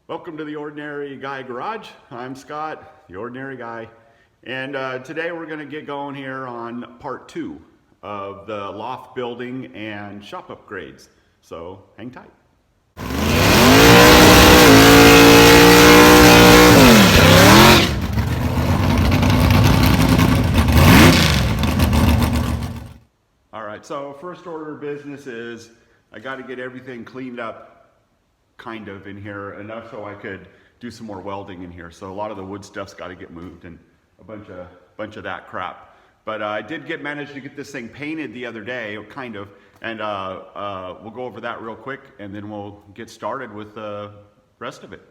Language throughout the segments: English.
Welcome to the Ordinary Guy Garage. I'm Scott, the Ordinary Guy. And today we're going to get going here on part 2 of the loft building and shop upgrades. So hang tight. Alright, so first order of business is I got to get everything cleaned up kind of in here enough so I could do some more welding in here. So a lot of the wood stuff's got to get moved and a bunch of that crap. But I did manage to get this thing painted the other day, kind of, and we'll go over that real quick and then we'll get started with the rest of it.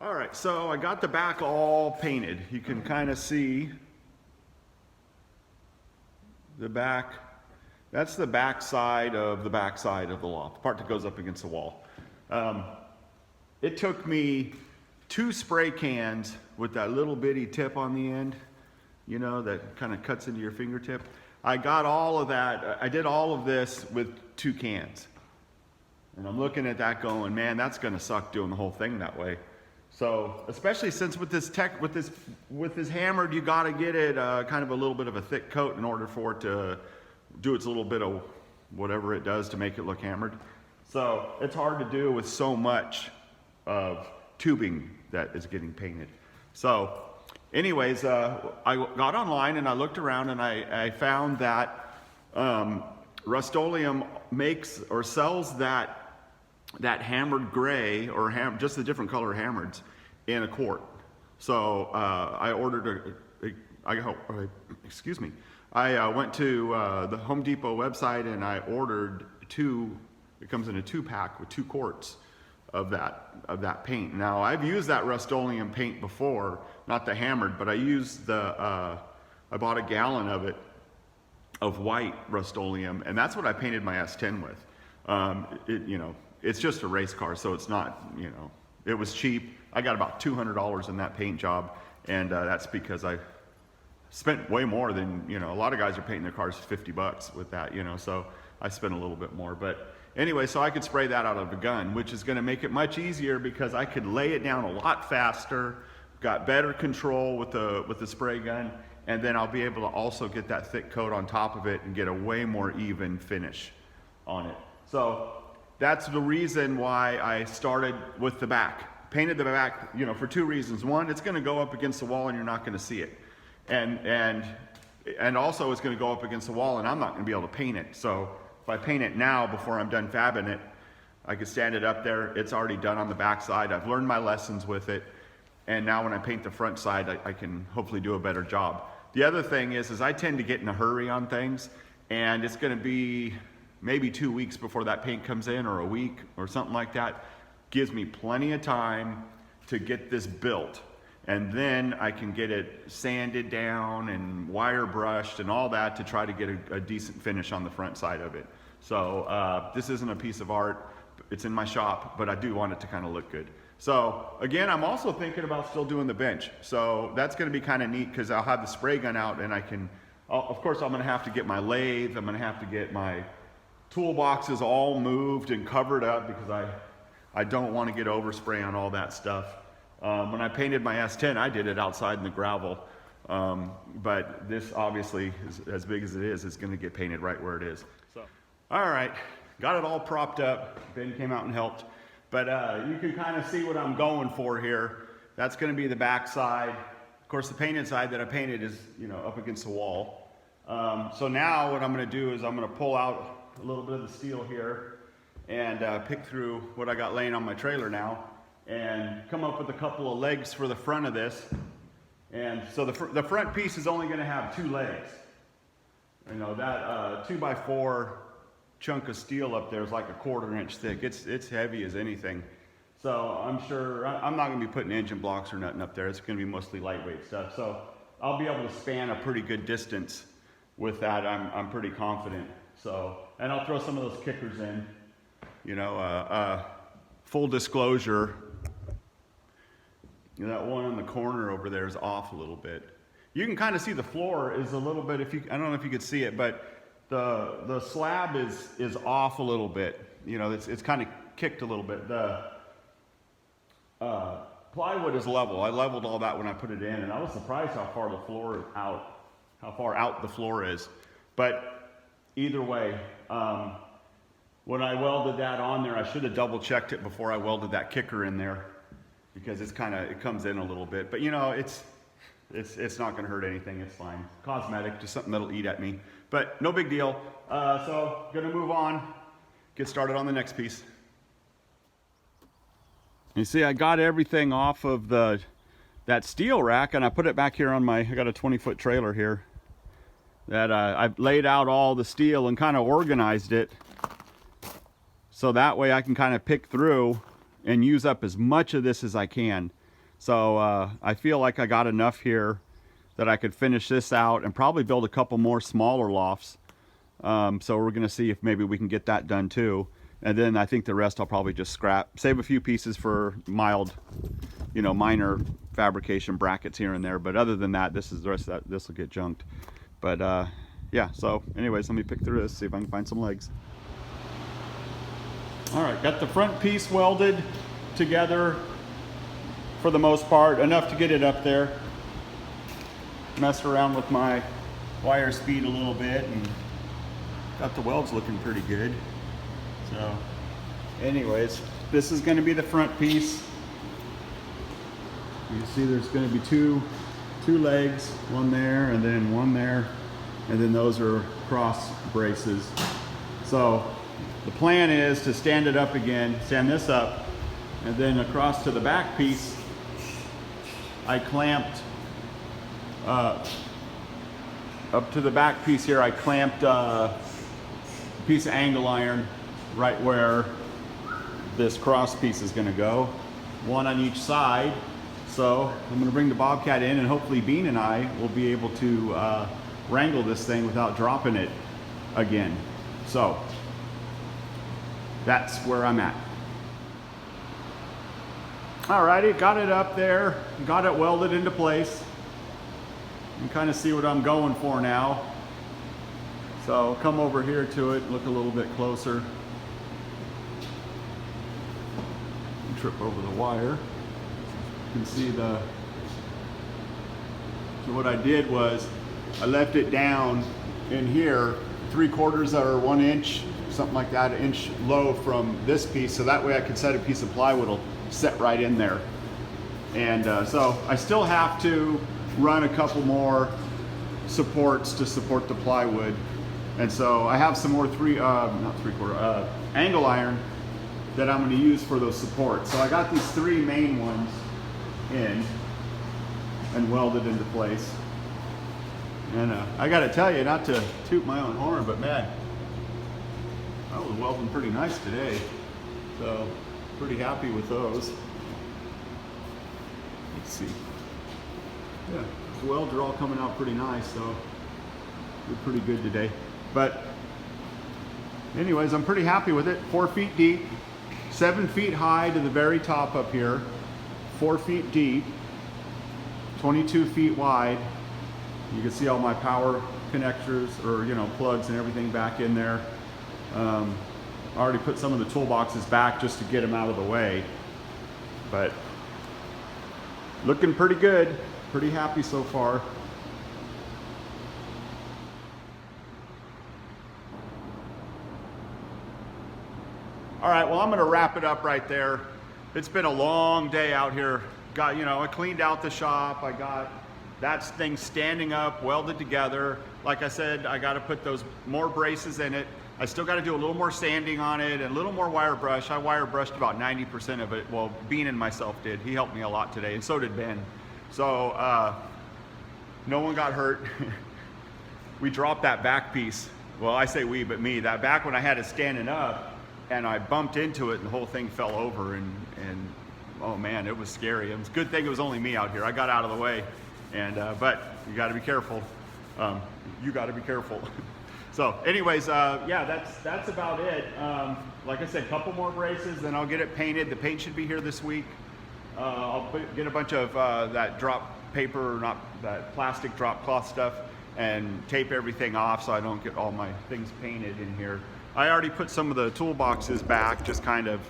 All right, so I got the back all painted. You can kind of see the back. That's the back side of the loft, the part that goes up against the wall. It took me 2 spray cans with that little bitty tip on the end, you know, that kind of cuts into your fingertip. I got all of that. I did all of this with 2 cans. And I'm looking at that going, man, that's going to suck doing the whole thing that way. So, especially since with this hammered, you got to get it kind of a little bit of a thick coat in order for it to do its little bit of whatever it does to make it look hammered. So it's hard to do with so much of tubing that is getting painted. So anyways, I got online and I looked around and I found that Rust-Oleum makes or sells that hammered gray or just the different color hammereds in a quart. So I ordered I went to the Home Depot website and I ordered 2. It comes in a 2-pack with 2 quarts of that paint. Now I've used that Rust-Oleum paint before, not the hammered, but I used I bought a gallon of it, of white Rust-Oleum, and that's what I painted my S10 with. It's just a race car, so it's not, it was cheap. I got about $200 in that paint job, and that's because I spent way more than, a lot of guys are painting their cars $50 with that, so I spent a little bit more. But anyway, so I could spray that out of a gun, which is going to make it much easier because I could lay it down a lot faster, got better control with the spray gun, and then I'll be able to also get that thick coat on top of it and get a way more even finish on it. So that's the reason why I started with the back. Painted the back, for 2 reasons. One, it's going to go up against the wall and you're not going to see it. And also it's going to go up against the wall and I'm not going to be able to paint it. So if I paint it now before I'm done fabbing it, I can stand it up there. It's already done on the back side. I've learned my lessons with it. And now when I paint the front side, I can hopefully do a better job. The other thing is I tend to get in a hurry on things, and it's going to be maybe 2 weeks before that paint comes in, or a week or something like that. Gives me plenty of time to get this built. And then I can get it sanded down and wire brushed and all that to try to get a decent finish on the front side of it. So this isn't a piece of art. It's in my shop, but I do want it to kind of look good. So again, I'm also thinking about still doing the bench. So that's going to be kind of neat because I'll have the spray gun out and of course I'm going to have to get my lathe. I'm going to have to get my toolboxes all moved and covered up because I don't want to get overspray on all that stuff. When I painted my S10, I did it outside in the gravel. But this obviously, as big as it is going to get painted right where it is. So, all right, got it all propped up. Ben came out and helped. But you can kind of see what I'm going for here. That's going to be the back side. Of course, the painted side that I painted is, up against the wall. So now what I'm going to do is I'm going to pull out a little bit of the steel here and pick through what I got laying on my trailer now and come up with a couple of legs for the front of this. And so the front piece is only going to have 2 legs. That 2x4 chunk of steel up there is like a 1/4 inch thick. It's heavy as anything. So I'm sure I'm not going to be putting engine blocks or nothing up there. It's going to be mostly lightweight stuff. So I'll be able to span a pretty good distance with that. I'm pretty confident. So, and I'll throw some of those kickers in. Full disclosure, that one in the corner over there is off a little bit. You can kind of see the floor is a little bit, I don't know if you could see it, but the slab is off a little bit. It's kind of kicked a little bit. plywood is level. I leveled all that when I put it in, and I was surprised how far out the floor is. But either way, when I welded that on there, I should have double checked it before I welded that kicker in there, because it comes in a little bit. But you know, it's not going to hurt anything. It's fine. Cosmetic, just something that'll eat at me. But no big deal. So gonna move on, get started on the next piece. You see, I got everything off of that steel rack, and I put it back here on I got a 20-foot trailer here that I've laid out all the steel and kind of organized it so that way I can kind of pick through and use up as much of this as I can. So I feel like I got enough here that I could finish this out and probably build a couple more smaller lofts. So we're gonna see if maybe we can get that done too. And then I think the rest I'll probably just scrap, save a few pieces for mild, you know, minor fabrication brackets here and there. But other than that, this will get junked. But yeah, so anyways, let me pick through this, see if I can find some legs. All right, got the front piece welded together for the most part, enough to get it up there. Messed around with my wire speed a little bit and got the welds looking pretty good. So anyways, this is going to be the front piece. You can see there's going to be two legs, one there and then one there, and then those are cross braces. So the plan is to stand it up again, stand this up, and then across to the back piece I clamped up to the back piece here. I clamped a piece of angle iron right where this cross piece is going to go, one on each side. So I'm going to bring the Bobcat in, and hopefully Bean and I will be able to wrangle this thing without dropping it again. So that's where I'm at. Alrighty, got it up there, got it welded into place. You can kind of see what I'm going for now. So I'll come over here to it, look a little bit closer. Trip over the wire. You can see so what I did was I left it down in here 3/4 or 1 inch, something like that, 1 inch low from this piece, so that way I could set a piece of plywood will set right in there. And so I still have to run a couple more supports to support the plywood, and so I have some more angle iron that I'm going to use for those supports. So I got these 3 main ones in and welded into place. And I got to tell you, not to toot my own horn, but man, I was welding pretty nice today. So pretty happy with those. Let's see. Yeah, the welds are all coming out pretty nice, so we're pretty good today. But anyways, I'm pretty happy with it. 4 feet deep, 7 feet high to the very top up here, 4 feet deep, 22 feet wide. You can see all my power connectors, or you know, plugs and everything back in there. I already put some of the toolboxes back just to get them out of the way, but looking pretty good. Pretty happy so far. All right, well, I'm gonna wrap it up right there. It's been a long day out here. I cleaned out the shop. I got that thing standing up, welded together. Like I said, I gotta put those more braces in it. I still gotta do a little more sanding on it and a little more wire brush. I wire brushed about 90% of it. Well, Bean and myself did. He helped me a lot today, and so did Ben. So no one got hurt. We dropped that back piece. Well, I say we, but me. That back when I had it standing up, and I bumped into it and the whole thing fell over, and oh man, it was scary. It was a good thing it was only me out here. I got out of the way, and but you got to be careful. You got to be careful. So anyways, yeah, that's about it. Like I said, a couple more braces, then I'll get it painted. The paint should be here this week. I'll get a bunch of that drop paper, not that plastic drop cloth stuff, and tape everything off so I don't get all my things painted in here. I already put some of the toolboxes back, just kind of,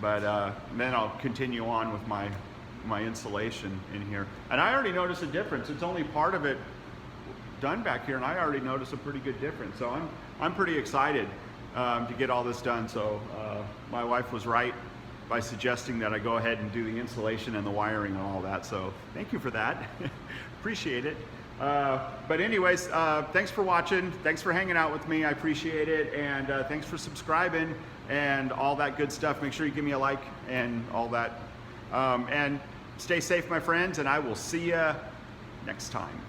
but then I'll continue on with my insulation in here. And I already notice a difference. It's only part of it done back here, and I already notice a pretty good difference. So I'm pretty excited to get all this done. So my wife was right by suggesting that I go ahead and do the insulation and the wiring and all that. So thank you for that. Appreciate it. But anyways, thanks for watching. Thanks for hanging out with me. I appreciate it. And thanks for subscribing and all that good stuff. Make sure you give me a like and all that. And stay safe, my friends, and I will see you next time.